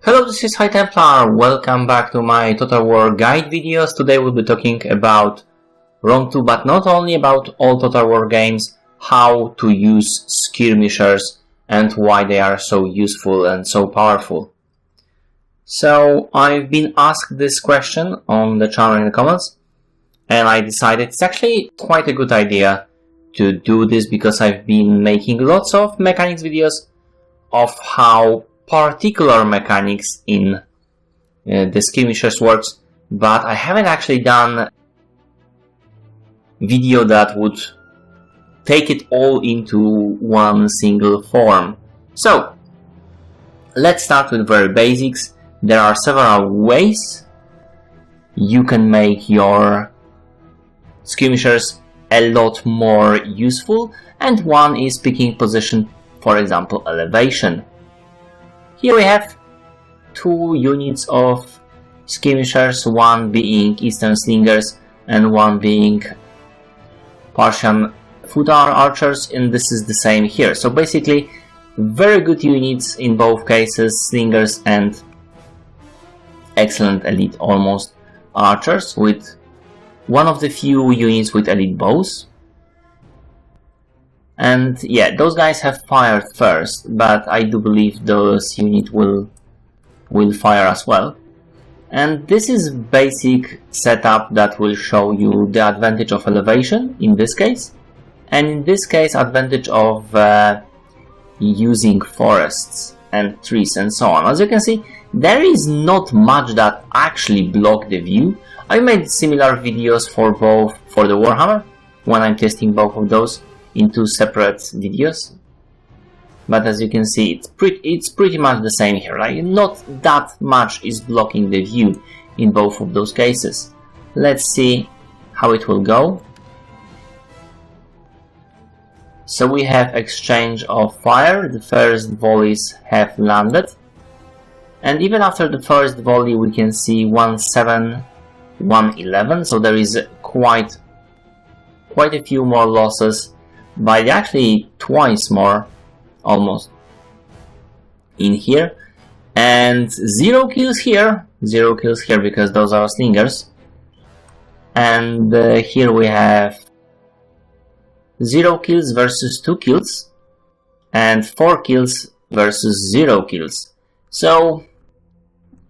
Hello, this is High Templar. Welcome back to my Total War guide videos. Today we'll be talking about Rome 2, but not only about all Total War games, how to use skirmishers and why they are so useful and so powerful. So I've been asked this question on the channel in the comments, and I decided it's actually quite a good idea to do this because I've been making lots of mechanics videos of how particular mechanics in the skirmishers works, but I haven't actually done video that would take it all into one single form. So let's start with very basics. There are several ways you can make your skirmishers a lot more useful, and one is picking position, for example elevation. Here we have two units of skirmishers, one being Eastern Slingers and one being Persian foot archers, and this is the same here. So basically very good units in both cases, slingers and excellent elite almost archers, with one of the few units with elite bows. And yeah, those guys have fired first, but I do believe those units will fire as well. And this is basic setup that will show you the advantage of elevation in this case, and in this case advantage of using forests and trees and so on. As you can see, there is not much that actually block the view. I made similar videos for the Warhammer when I'm testing both of those in two separate videos, but as you can see, it's pretty much the same here. Like, not that much is blocking the view in both of those cases. Let's see how it will go. So we have exchange of fire. The first volleys have landed, and even after the first volley we can see 1-7, 1-11, so there is quite a few more losses, by actually twice more almost in here, and 0 kills here because those are slingers, and here we have 0 kills versus 2 kills and 4 kills versus 0 kills. So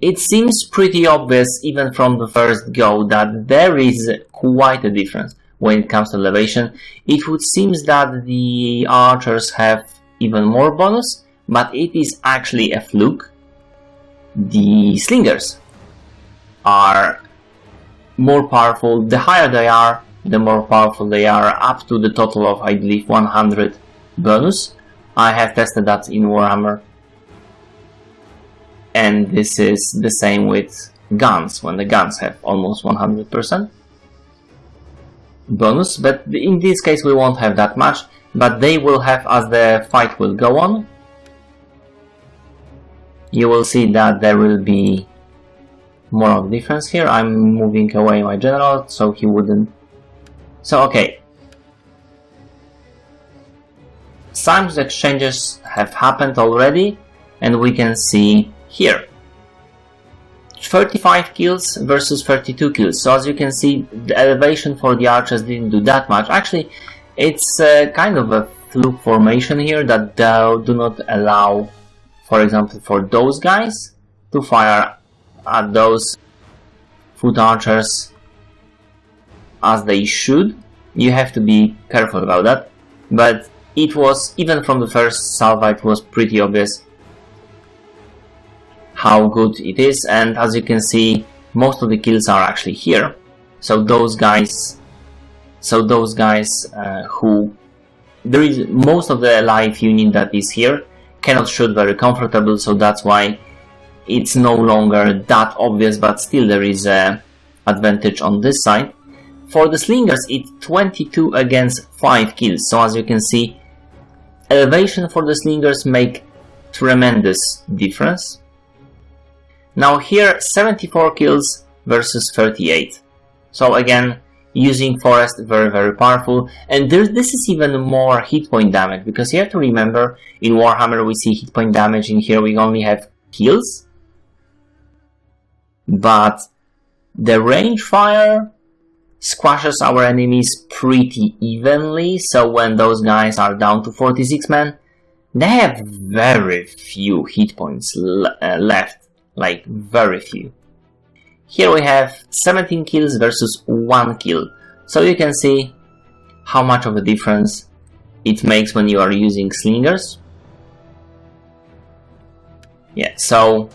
it seems pretty obvious even from the first go that there is quite a difference when it comes to elevation. It would seem that the archers have even more bonus, but it is actually a fluke. The slingers are more powerful. The higher they are, the more powerful they are, up to the total of, I believe, 100 bonus. I have tested that in Warhammer, and this is the same with guns, when the guns have almost 100% bonus, but in this case we won't have that much, but they will have as the fight will go on. You will see that there will be more of a difference here. I'm moving away my general so he wouldn't. So okay, some exchanges have happened already, and we can see here 35 kills versus 32 kills. So as you can see, the elevation for the archers didn't do that much. Actually, it's kind of a fluke formation here that do not allow, for example, for those guys to fire at those foot archers as they should. You have to be careful about that, but it was, even from the first salvo, it was pretty obvious how good it is, and as you can see, most of the kills are actually here. So those guys who there is most of the alive unit that is here cannot shoot very comfortable, so that's why it's no longer that obvious, but still there is a advantage on this side. For the slingers, it's 22 against 5 kills, so as you can see, elevation for the slingers make tremendous difference. Now here 74 kills versus 38. So again, using forest, very powerful. And this is even more hit point damage, because you have to remember, in Warhammer we see hit point damage, in here we only have kills. but the range fire squashes our enemies pretty evenly, so when those guys are down to 46 men, they have very few hit points left, like very few. Here we have 17 kills versus 1 kill, so you can see how much of a difference it makes when you are using slingers. Yeah, so...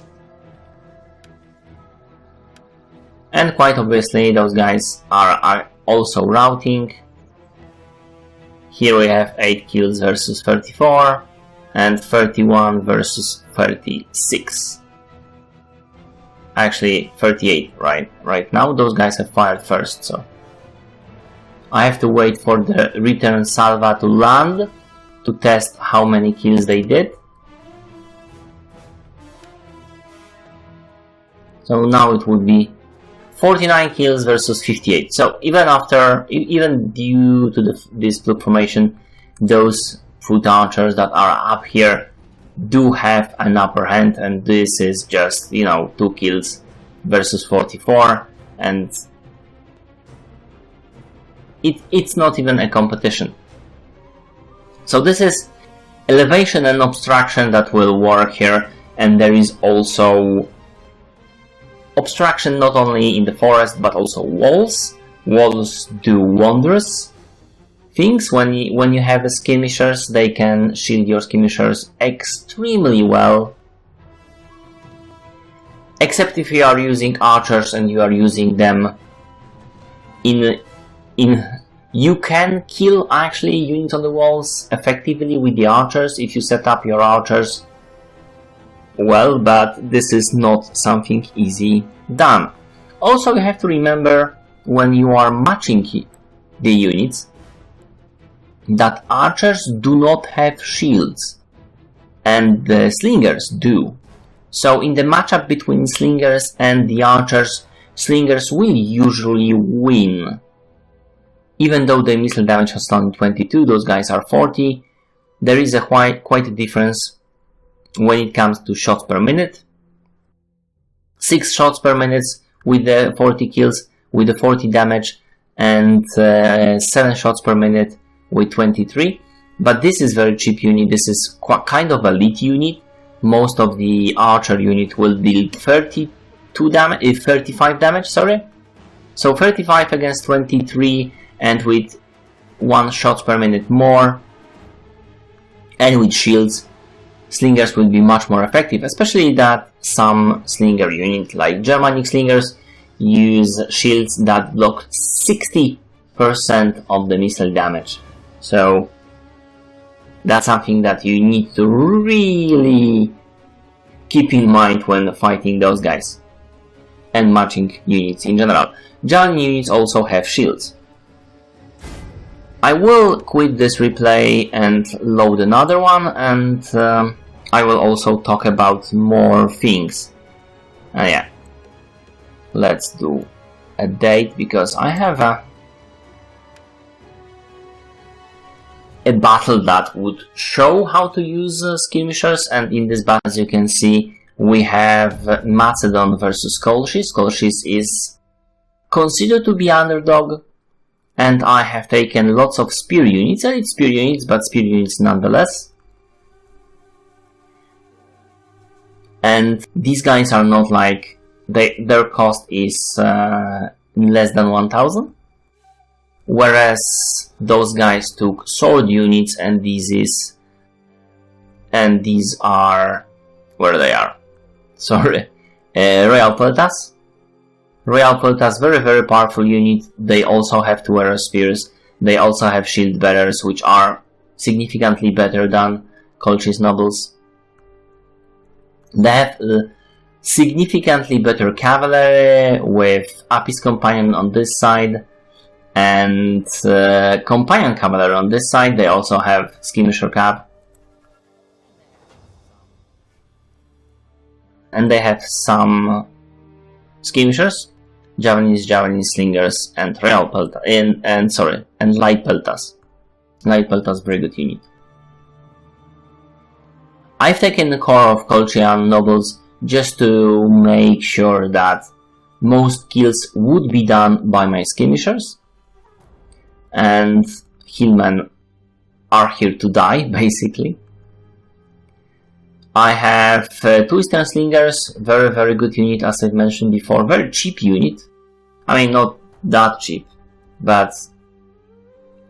And quite obviously those guys are also routing. Here we have 8 kills versus 34 and 31 versus 36. Actually 38 right now. Those guys have fired first, so I have to wait for the return salva to land to test how many kills they did. So now it would be 49 kills versus 58. So even due to this blue formation, those foot archers that are up here do have an upper hand, and this is just, 2 kills versus 44, and it's not even a competition. So this is elevation and obstruction that will work here, and there is also obstruction not only in the forest but also walls. Walls do wondrous things. When you have the skirmishers, they can shield your skirmishers extremely well. Except if you are using archers and you are using them you can kill actually units on the walls effectively with the archers if you set up your archers well, but this is not something easy done. Also, you have to remember when you are matching the units that archers do not have shields and the slingers do. So in the matchup between slingers and the archers, slingers will usually win. Even though the missile damage has done 22, those guys are 40, there is quite a difference when it comes to shots per minute. 6 shots per minute with the 40 kills, with the 40 damage, and 7 shots per minute with 23. But this is very cheap unit, this is kind of elite unit. Most of the archer unit will deal 35 damage, sorry. So 35 against 23, and with 1 shot per minute more, and with shields, slingers will be much more effective, especially that some slinger units like Germanic slingers use shields that block 60% of the missile damage. So that's something that you need to really keep in mind when fighting those guys and matching units in general. Javelin units also have shields. I will quit this replay and load another one, and I will also talk about more things. Yeah, let's do a date, because I have a battle that would show how to use skirmishers, and in this battle, as you can see, we have Macedon versus Kolchis. Kolchis is considered to be underdog, and I have taken lots of spear units, and it's spear units, but spear units nonetheless. And these guys are not like, their cost is less than 1000. Whereas those guys took sword units, and these are, where they are, sorry, Royal Peltas. Royal Peltas, very very powerful unit. They also have 2 arrow spears, they also have shield bearers, which are significantly better than Kolchis nobles. They have significantly better cavalry with Apis Companion on this side and Companion Cavalry on this side. They also have Skirmisher Cab. And they have some Skirmishers, Javelin Slingers, and Royal Peltas, and Light Peltas. Light Peltas, very good unit. I've taken the core of Colchian nobles just to make sure that most kills would be done by my skirmishers, and hillmen are here to die, basically. I have 2 Eastern Slingers, very good unit, as I've mentioned before, very cheap unit. I mean, not that cheap, but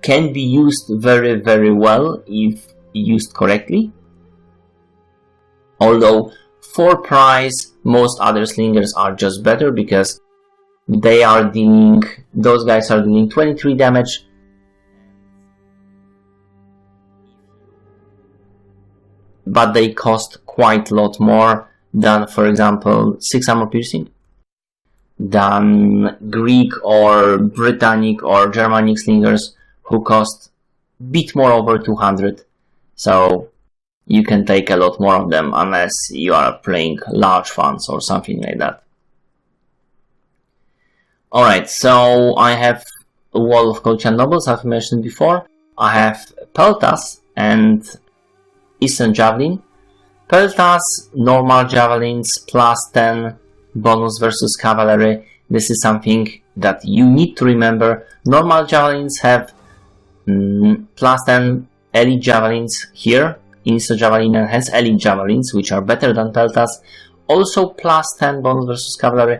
can be used very well if used correctly. Although for price, most other slingers are just better because they are dealing, those guys are dealing 23 damage. But they cost quite a lot more than, for example, 6 armor piercing, than Greek or Britannic or Germanic slingers, who cost a bit more over 200. So you can take a lot more of them unless you are playing large funds or something like that. Alright, so I have a wall of Colchian nobles, as I mentioned before. I have Peltas and Eastern Javelin. Peltas, normal javelins, plus 10 bonus versus cavalry. This is something that you need to remember. Normal javelins have plus 10 elite javelins here. Eastern Javelin has elite javelins, which are better than Peltas. Also plus 10 bonus versus cavalry.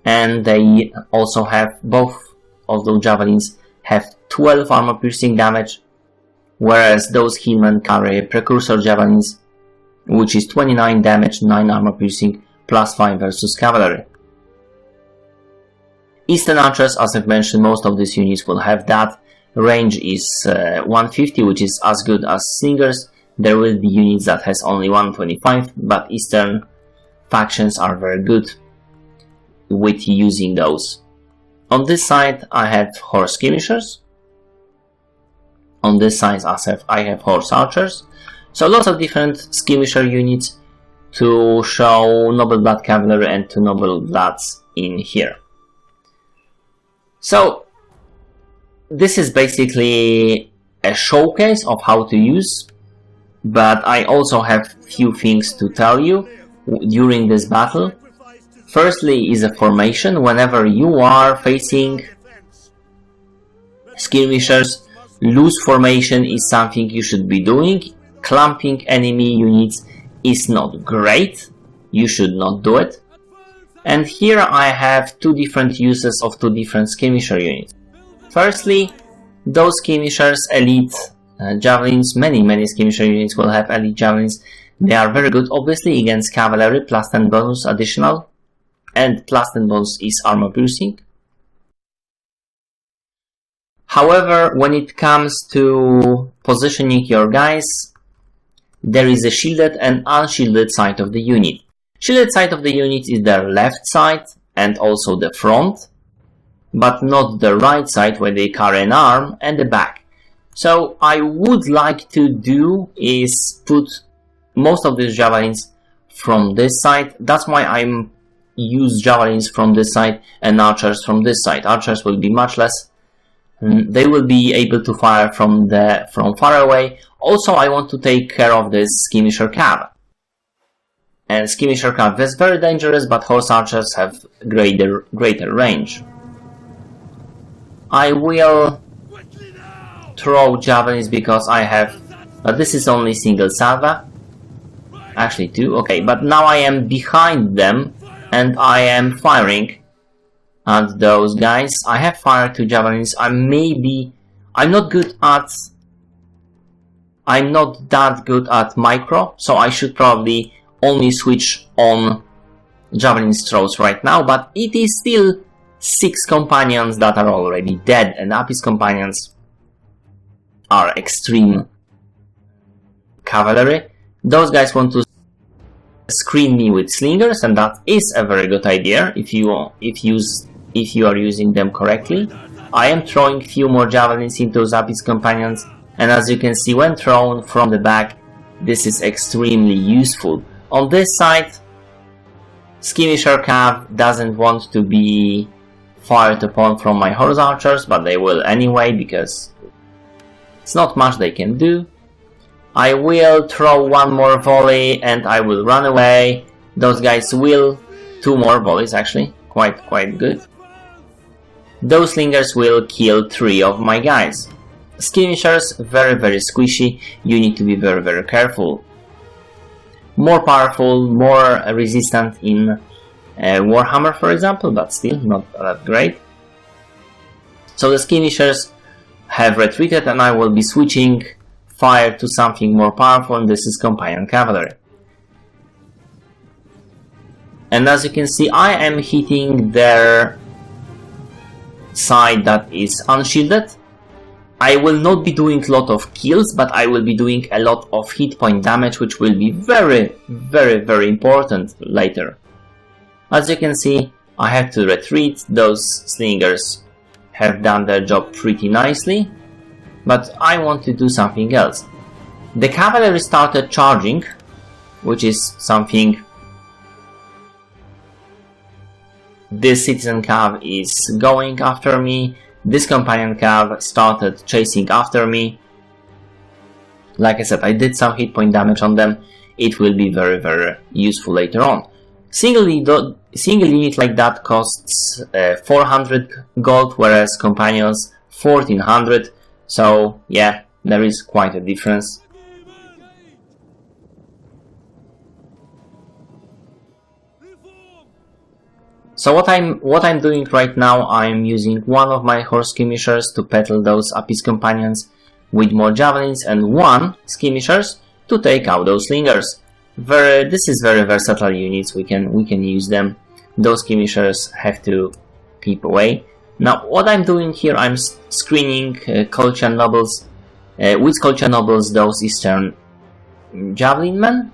And they also have, both of those javelins have 12 armor piercing damage, whereas those hillmen carry precursor javelins, which is 29 damage, 9 armor piercing, plus 5 versus cavalry. Eastern archers, as I've mentioned, most of these units will have that. Range is 150, which is as good as slingers. There will be units that has only 125, but Eastern factions are very good with using those. On this side I have horse skirmishers. On this side I have horse archers. So lots of different skirmisher units to show noble blood cavalry and 2 noble bloods in here. So this is basically a showcase of how to use, but I also have few things to tell you during this battle. Firstly is a formation. Whenever you are facing skirmishers, loose formation is something you should be doing. Clumping enemy units is not great. You should not do it. And here I have 2 different uses of 2 different skirmisher units. Firstly, those skirmishers, elite javelins, many skirmisher units will have elite javelins. They are very good, obviously, against cavalry, plus 10 bonus additional, and plus 10 bonus is armor piercing. However, when it comes to positioning your guys, there is a shielded and unshielded side of the unit. Shielded side of the unit is the left side and also the front, but not the right side where they carry an arm and the back. So I would like to do is put most of these javelins from this side. That's why I'm use javelins from this side and archers from this side. Archers will be much less. They will be able to fire from far away. Also, I want to take care of this skirmisher cav. And skirmisher cav is very dangerous, but horse archers have greater range. I will throw javelins because I have, but this is only single salva. Actually 2, okay, but now I am behind them and I am firing at those guys. I have fired 2 javelins. I'm not that good at micro, so I should probably only switch on javelin throws right now, but it is still 6 companions that are already dead, and Apis companions are extreme cavalry. Those guys want to screen me with slingers, and that is a very good idea if you are using them correctly. I am throwing few more javelins into Apis companions, and as you can see, when thrown from the back, this is extremely useful. On this side, skirmisher cav doesn't want to be fired upon from my horse archers, but they will anyway because it's not much they can do. I will throw 1 more volley and I will run away. Those guys will, 2 more volleys actually. quite good. Those slingers will kill 3 of my guys. Skirmishers, very squishy, you need to be very careful. More powerful, more resistant in Warhammer, for example, but still not that great. So the Skirmishers have retreated, and I will be switching fire to something more powerful, and this is Companion Cavalry. And as you can see, I am hitting their side that is unshielded. I will not be doing a lot of kills, but I will be doing a lot of hit point damage, which will be very important later. As you can see, I have to retreat. Those slingers have done their job pretty nicely, but I want to do something else. The cavalry started charging, which is something. This citizen cav is going after me. This companion cav started chasing after me. Like I said, I did some hit point damage on them. It will be very useful later on. Single unit like that costs 400 gold, whereas companions 1400. So yeah, there is quite a difference. So what I'm doing right now, I'm using one of my horse skirmishers to petal those Apis companions with more javelins, and one skirmishers to take out those slingers. This is very versatile units. We can use them. Those skirmishers have to keep away. Now what I'm doing here, I'm screening Colchian nobles. With Colchian nobles, those Eastern javelin men.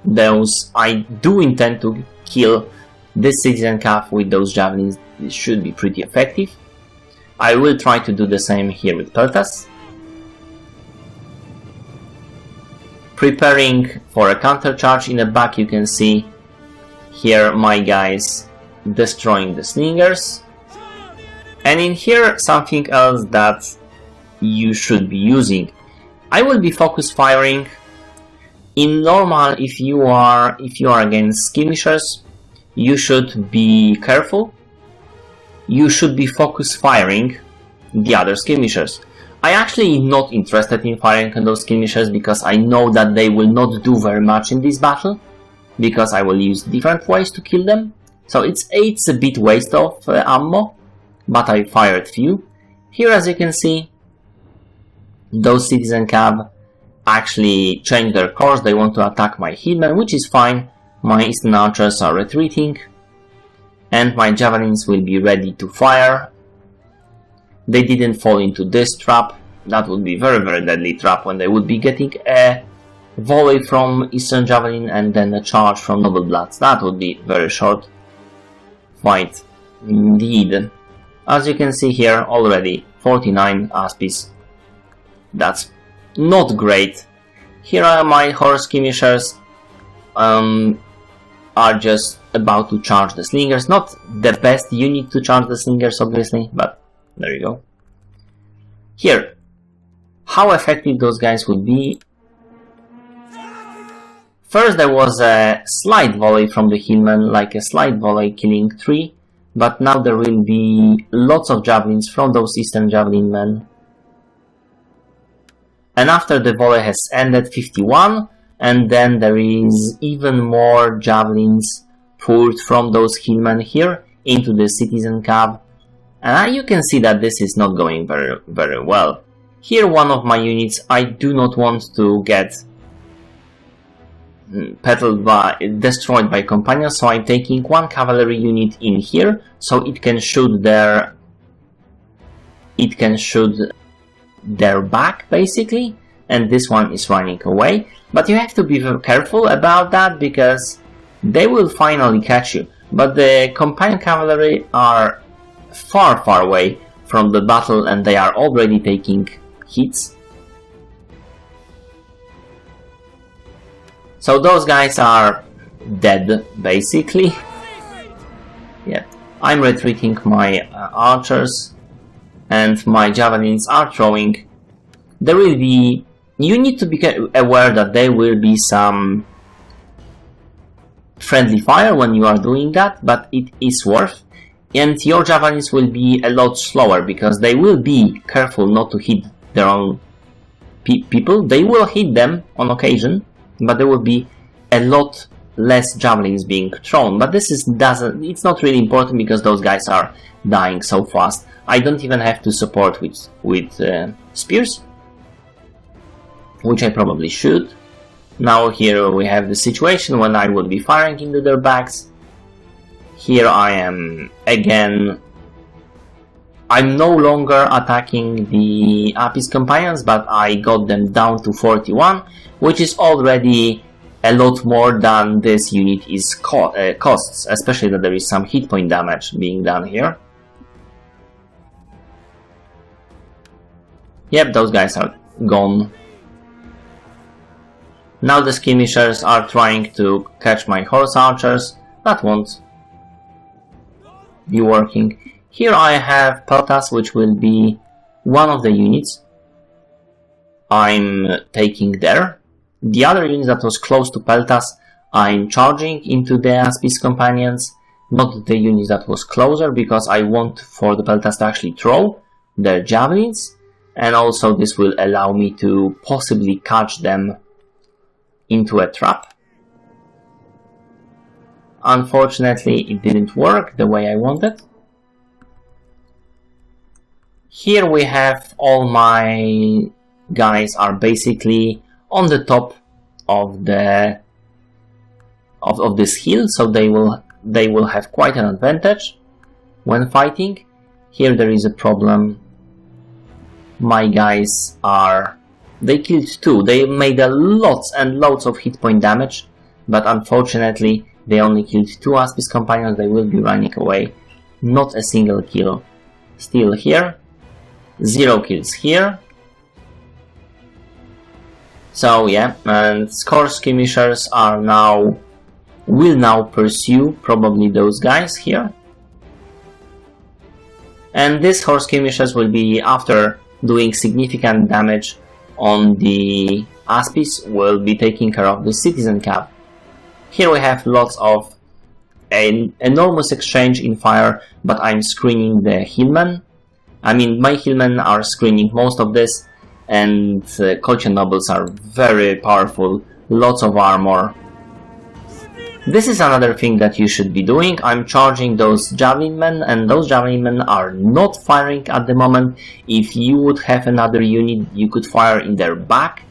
Those I do intend to kill. This citizen cav with those javelins should be pretty effective. I will try to do the same here with peltas. Preparing for a counter charge. In the back you can see here my guys destroying the slingers. And in here something else that you should be using. I will be focus firing. In normal, if you are against skirmishers, you should be careful. You should be focus firing the other skirmishers. I actually am not interested in firing on those skirmishers because I know that they will not do very much in this battle, because I will use different ways to kill them. So it's a bit waste of ammo, but I fired few. Here, as you can see, those citizen cav actually changed their course. They want to attack my hillmen, which is fine. My eastern archers are retreating, and my javelins will be ready to fire. They didn't fall into this trap. That would be very deadly trap when they would be getting a volley from eastern javelin and then a charge from noble bloods. That would be very short fight indeed. As you can see here, already 49 Aspis. That's not great. Here are my horse skirmishers. Are just about to charge the slingers. Not the best unit to charge the slingers, obviously, but there you go. Here, how effective those guys would be. First there was a slight volley from the hillman, like a slight volley killing 3, but now there will be lots of javelins from those eastern javelin men. And after the volley has ended, 51, and then there is even more javelins poured from those hillmen here into the citizen cav. And you can see that this is not going very well. Here one of my units, I do not want to get destroyed by companions, so I'm taking one cavalry unit in here so it can shoot their back basically, and this one is running away. But you have to be very careful about that because they will finally catch you. But the companion cavalry are far away from the battle and they are already taking hits. So those guys are dead basically. Yeah, I'm retreating my archers and my javelins are throwing. There will be. You need to be aware that there will be some friendly fire when you are doing that, but it is worth. And your javelins will be a lot slower because they will be careful not to hit their own people. They will hit them on occasion, but there will be a lot less javelins being thrown. But this is it's not really important because those guys are dying so fast. I don't even have to support with spears, which I probably should. Now here we have the situation when I would be firing into their backs. Here I am again. I'm no longer attacking the Apis companions, but I got them down to 41, which is already a lot more than this unit is costs, especially that there is some hit point damage being done here. Yep, those guys are gone. Now the skirmishers are trying to catch my horse archers. That won't be working. Here I have Peltas, which will be one of the units I'm taking there. The other unit that was close to Peltas, I'm charging into the Apis companions, not the unit that was closer, because I want for the Peltas to actually throw their javelins, and also this will allow me to possibly catch them into a trap. Unfortunately, it didn't work the way I wanted. Here we have all my guys are basically on the top of the of this hill, so they will have quite an advantage when fighting. Here there is a problem. My guys they killed two. They made lots and lots of hit point damage, but unfortunately they only killed two Apis companions. They will be running away. Not a single kill. Still here. 0 kills here. So yeah, and skirmishers will now pursue probably those guys here. And this horse skirmishers will be, after doing significant damage on the Apis, will be taking care of the citizen cap. Here we have lots of an enormous exchange in fire, but I'm screening the hillmen. I mean, my hillmen are screening most of this, and Colchian nobles are very powerful, lots of armor. This is another thing that you should be doing. I'm charging those javelin men, and those javelin men are not firing at the moment. If you would have another unit, you could fire in their back,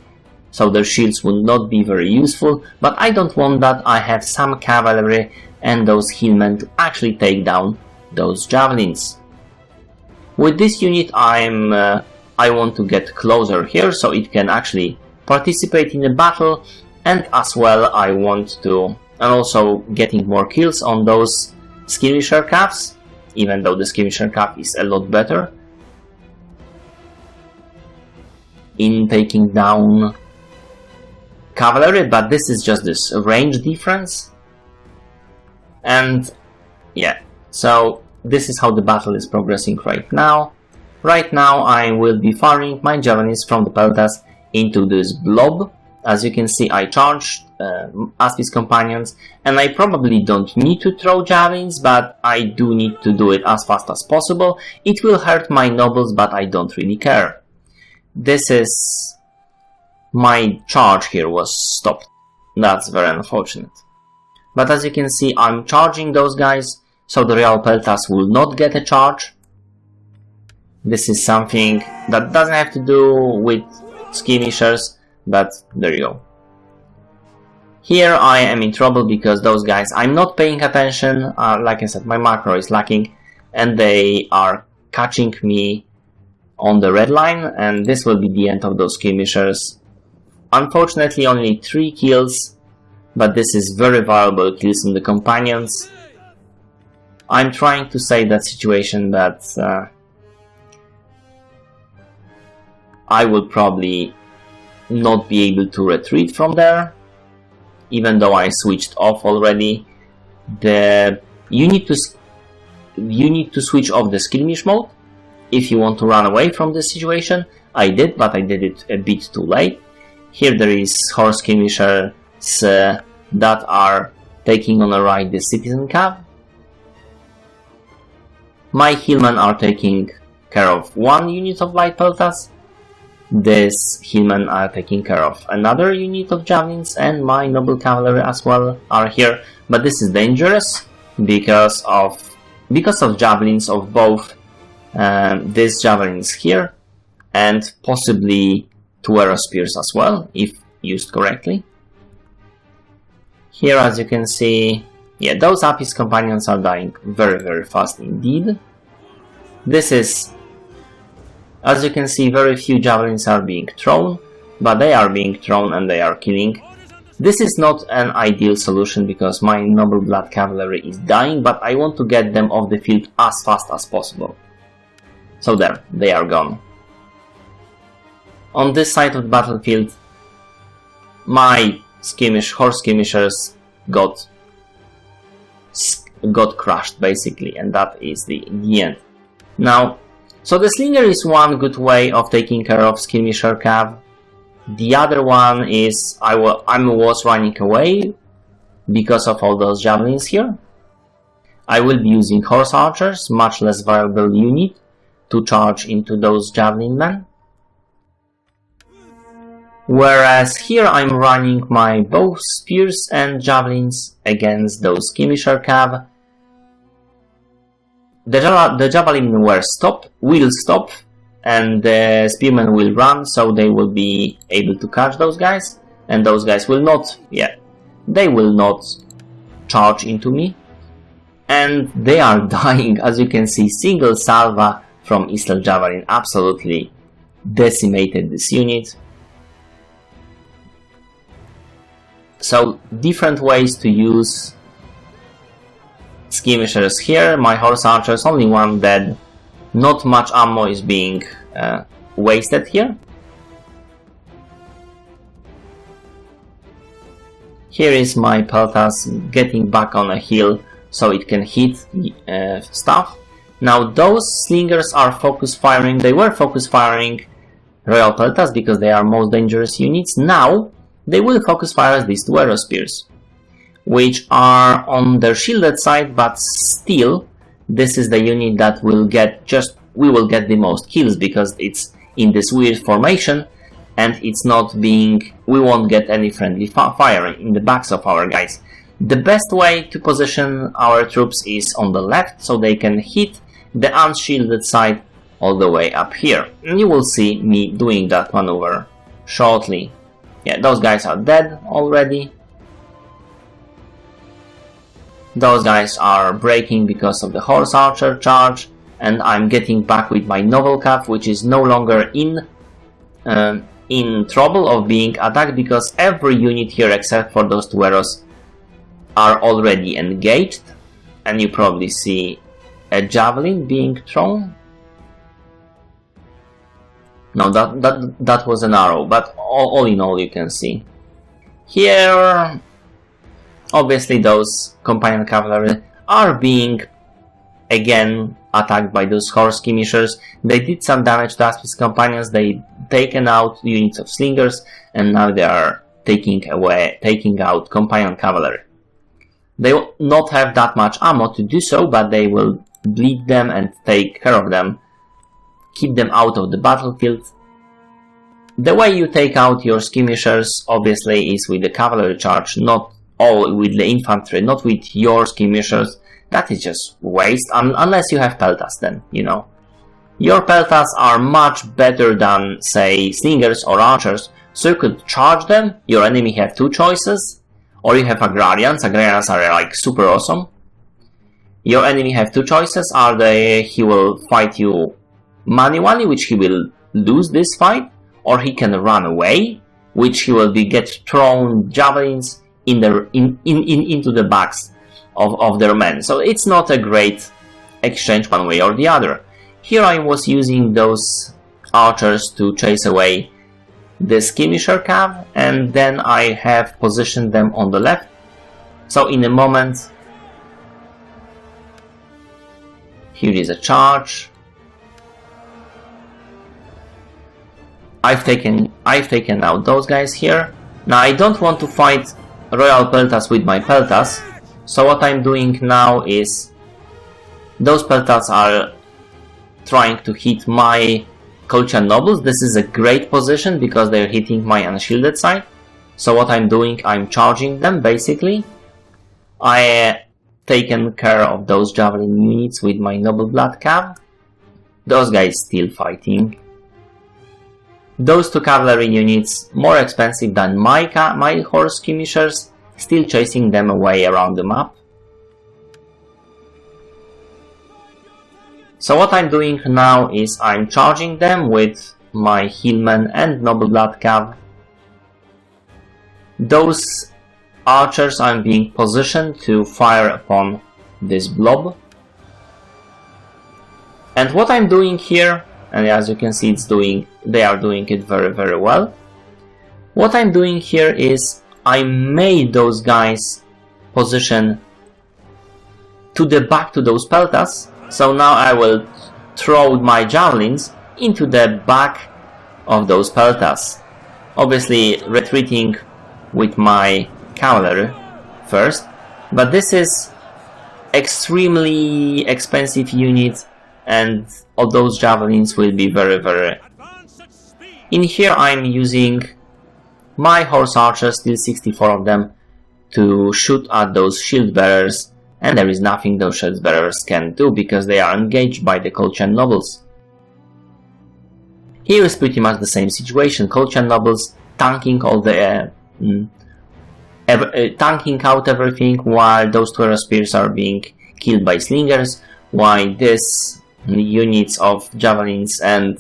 so their shields would not be very useful, but I don't want that. I have some cavalry and those hillmen to actually take down those javelins. With this unit I want to get closer here so it can actually participate in the battle, and as well I want to, and also getting more kills on those skirmisher calves, even though the skirmisher calf is a lot better in taking down cavalry, but this is just this range difference. And yeah, so this is how the battle is progressing right now. Right now I will be firing my javelins from the Peltas into this blob. As you can see, I charged Apis companions, and I probably don't need to throw javelins, but I do need to do it as fast as possible. It will hurt my nobles, but I don't really care. This is... my charge here was stopped. That's very unfortunate. But as you can see, I'm charging those guys, so the Real Peltas will not get a charge. This is something that doesn't have to do with skirmishers, but there you go. Here I am in trouble because those guys, I'm not paying attention. Like I said, my macro is lacking, and they are catching me on the red line, and this will be the end of those skirmishers. Unfortunately, only 3 kills, but this is very valuable kills in the companions. I'm trying to save that situation, but I will probably not be able to retreat from there, even though I switched off already. You need to switch off the skirmish mode if you want to run away from the situation. I did, but I did it a bit too late. Here there is horse skirmishers that are taking on the right the citizen cav. My hillmen are taking care of one unit of light peltas. These hillmen are taking care of another unit of javelins, and my noble cavalry as well are here. But this is dangerous because of javelins of both these javelins here, and possibly two arrow spears as well, if used correctly. Here, as you can see, yeah, those Apis companions are dying very fast indeed. This is, as you can see, very few javelins are being thrown, but they are being thrown and they are killing. This is not an ideal solution because my noble blood cavalry is dying, but I want to get them off the field as fast as possible. So there, they are gone. On this side of the battlefield, my horse skirmishers got crushed basically, and that is the end. Now, so the slinger is one good way of taking care of skirmisher cav. The other one is I was running away because of all those javelins here. I will be using horse archers, much less variable unit, to charge into those javelin men. Whereas here I'm running my bow spears and javelins against those skirmisher cav. The javelin will stop, and the spearmen will run, so they will be able to catch those guys, and those guys will not, they will not charge into me. And they are dying, as you can see, single salva from Isla Javelin absolutely decimated this unit. So, different ways to use skirmishers here. My horse archers, only one dead. Not much ammo is being wasted here. Here is my peltas getting back on a hill so it can hit stuff. Now those slingers are focus firing. They were focus firing royal peltas because they are most dangerous units. Now they will focus fire these two arrow spears, which are on their shielded side, but still this is the unit that will get we will get the most kills because it's in this weird formation and it's not we won't get any friendly fire in the backs of our guys. The best way to position our troops is on the left so they can hit the unshielded side all the way up here. And you will see me doing that maneuver shortly. Yeah, those guys are dead already. Those guys are breaking because of the horse archer charge, and I'm getting back with my noble cav, which is no longer in trouble of being attacked because every unit here except for those two arrows are already engaged, and you probably see a javelin being thrown. No, that was an arrow, but all in all you can see. Here, obviously those companion cavalry are being again attacked by those horse skirmishers. They did some damage to Aspis companions, they taken out units of slingers, and now they are taking out companion cavalry. They will not have that much ammo to do so, but they will bleed them and take care of them, keep them out of the battlefield. The way you take out your skirmishers obviously is with the cavalry charge, not all with the infantry, not with your skirmishers. That is just waste, unless you have peltas then, you know. Your peltas are much better than, say, slingers or archers, so you could charge them. Your enemy have two choices, or you have agrarians. Agrarians are like super awesome. Your enemy have two choices, he will fight you manually, which he will lose this fight, or he can run away, which he will get thrown javelins into the backs of their men. So it's not a great exchange one way or the other. Here I was using those archers to chase away the skirmisher cav, and then I have positioned them on the left. So in a moment, here is a charge. I've taken out those guys here. Now I don't want to fight royal peltas with my peltas So what I'm doing now is those peltas are trying to hit my Colchian nobles. This is a great position because they're hitting my unshielded side. So what I'm doing, I'm charging them basically. I taken care of those javelin units with my noble blood cav. Those guys still fighting. Those two cavalry units, more expensive than my horse skirmishers, still chasing them away around the map. So what I'm doing now is I'm charging them with my Hillman and Noble Blood Cav. Those archers are being positioned to fire upon this blob. And what I'm doing here, and as you can see they are doing it very well. What I'm doing here is I made those guys position to the back to those peltas. So now I will throw my javelins into the back of those peltas. Obviously retreating with my cavalry first, but this is extremely expensive unit and all those javelins will be very... In here I'm using my horse archers, still 64 of them, to shoot at those shield bearers, and there is nothing those shield bearers can do because they are engaged by the Colchian nobles. Here is pretty much the same situation. Colchian nobles tanking all the tanking out everything, while those two spears are being killed by slingers, while these units of javelins and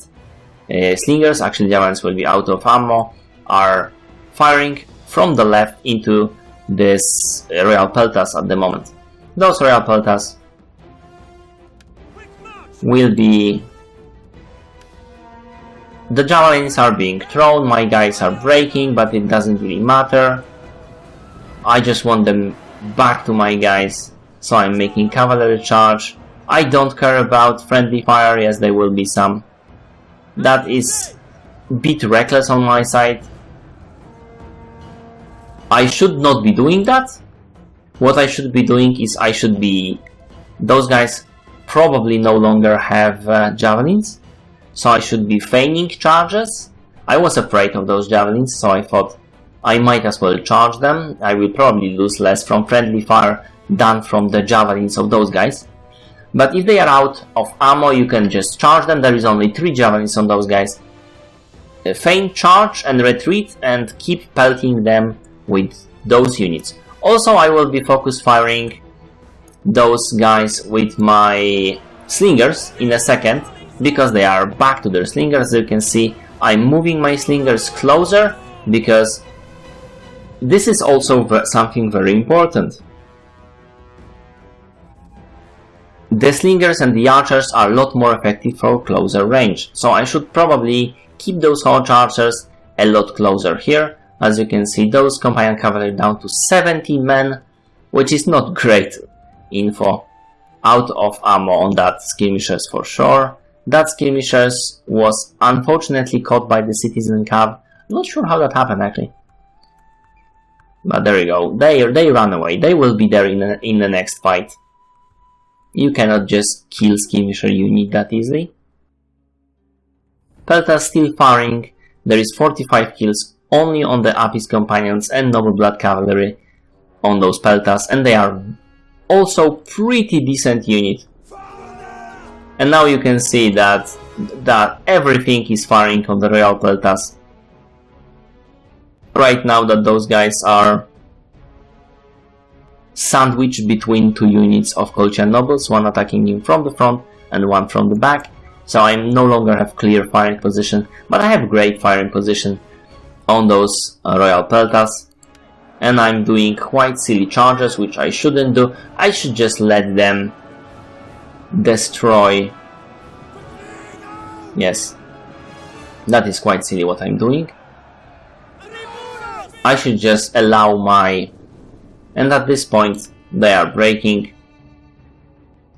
slingers, actually javelins will be out of ammo, are firing from the left into this royal peltas at the moment. Those royal peltas will be... The javelins are being thrown, my guys are breaking, but it doesn't really matter. I just want them back to my guys, so I'm making cavalry charge. I don't care about friendly fire, yes there will be some. That is a bit reckless on my side. I should not be doing that. What I should be doing is those guys probably no longer have javelins, so I should be feigning charges. I was afraid of those javelins, so I thought I might as well charge them. I will probably lose less from friendly fire than from the javelins of those guys. But if they are out of ammo, you can just charge them. There is only 3 javelins on those guys. Feign charge and retreat and keep pelting them with those units. Also, I will be focus firing those guys with my slingers in a second, because they are back to their slingers. As you can see, I'm moving my slingers closer, because this is also something very important. The slingers and the archers are a lot more effective for closer range, so I should probably keep those horse archers a lot closer here. As you can see, those companion cavalry down to 70 men, which is not great info. Out of ammo on that skirmishers for sure. That skirmishers was unfortunately caught by the citizen cav. Not sure how that happened actually. But there you go. They ran away. They will be there in the next fight. You cannot just kill skirmisher unit that easily. Peltas still firing. There is 45 kills only on the Apis companions and noble blood cavalry on those peltas, and they are also pretty decent unit. And now you can see that everything is firing on the royal peltas. Right now that those guys are sandwiched between 2 units of Colchian nobles, one attacking him from the front and one from the back. So I no longer have clear firing position, but I have great firing position on those royal peltas. And I'm doing quite silly charges, which I shouldn't do. I should just let them destroy. Yes, that is quite silly what I'm doing. I should just allow my... And at this point they are breaking.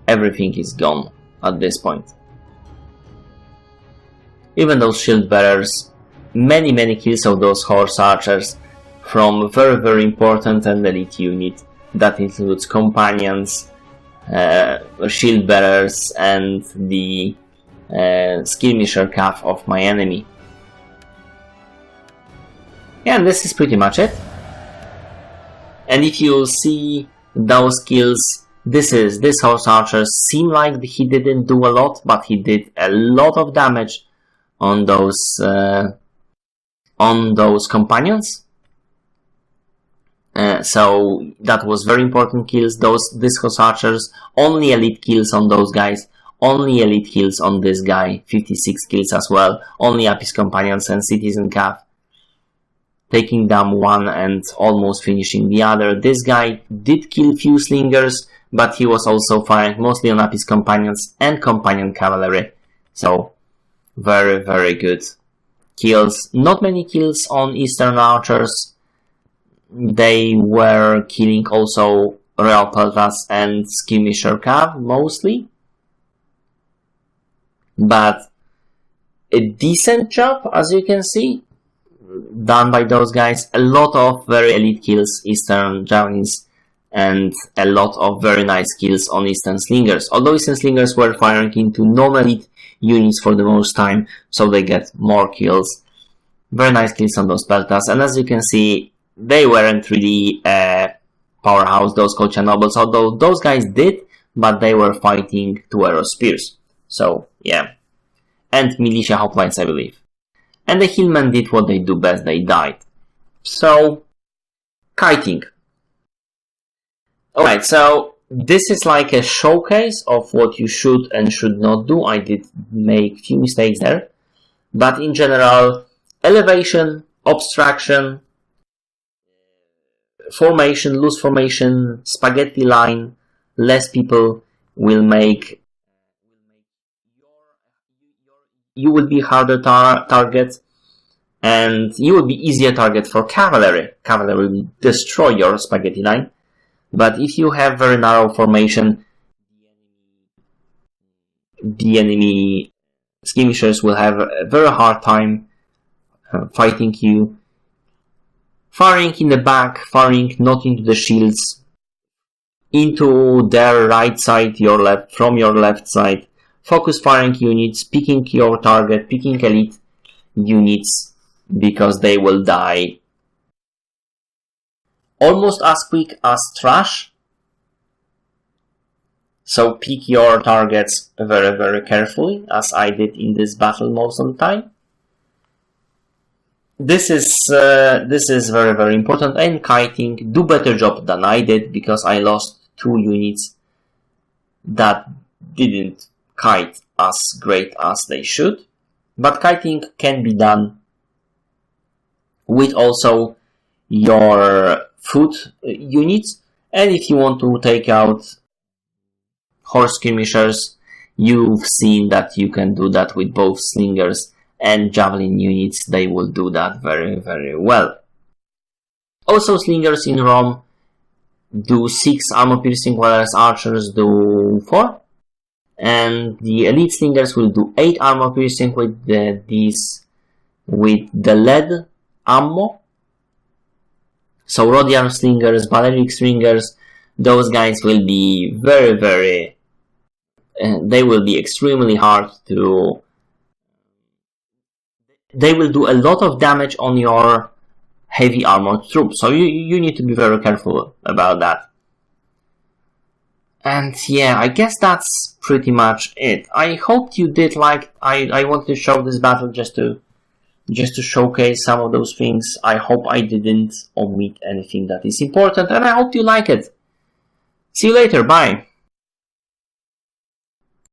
Everything is gone at this point. Even those shield bearers, many kills of those horse archers from very important and elite unit That includes companions, shield bearers, and the skirmisher calf of my enemy. Yeah, and this is pretty much it. And if you see those kills, this horse archer seemed like he didn't do a lot, but he did a lot of damage on those companions. So that was very important kills. This horse archers, only elite kills on those guys, only elite kills on this guy, 56 kills as well, only Apis companions and citizen calf, taking down one and almost finishing the other. This guy did kill few slingers, but he was also firing mostly on Apis companions and companion cavalry. So very, very good kills. Not many kills on Eastern archers. They were killing also Royal Peltas and Skirmisher Cav mostly. But a decent job, as you can see, done by those guys. A lot of very elite kills, Eastern Javelins, and a lot of very nice kills on Eastern Slingers. Although Eastern Slingers were firing into non-elite units for the most time, so they get more kills. Very nice kills on those Peltas, and as you can see, they weren't really a powerhouse, those Colchian Nobles, although those guys did, but they were fighting two arrow spears. So, yeah. And militia hoplites, I believe. And the hillmen did what they do best, they died. So, kiting. Alright, so this is like a showcase of what you should and should not do. I did make few mistakes there. But in general, elevation, obstruction, formation, loose formation, spaghetti line, less people will make you will be harder target, and you will be easier target for cavalry. Cavalry will destroy your spaghetti line. But if you have very narrow formation, the enemy skirmishers will have a very hard time fighting you. Firing in the back, firing not into the shields, into their right side, your left, from your left side. Focus firing units, picking your target, picking elite units, because they will die almost as quick as trash. So pick your targets very, very carefully, as I did in this battle most of the time. This is very, very important. And kiting, do better job than I did, because I lost 2 units that didn't kite as great as they should. But kiting can be done with also your foot units. And if you want to take out horse skirmishers, you've seen that you can do that with both slingers and javelin units. They will do that very, very well. Also, slingers in Rome do 6 armor piercing, whereas archers do 4. And the elite slingers will do 8 armor piercing with the lead ammo. So Rhodian slingers, Balearic slingers, those guys will be very, very... they will be extremely hard to... They will do a lot of damage on your heavy armored troops, so you need to be very careful about that. And yeah, I guess that's pretty much it. I hope you did like... I wanted to show this battle just to showcase some of those things. I hope I didn't omit anything that is important, and I hope you like it. See you later, bye!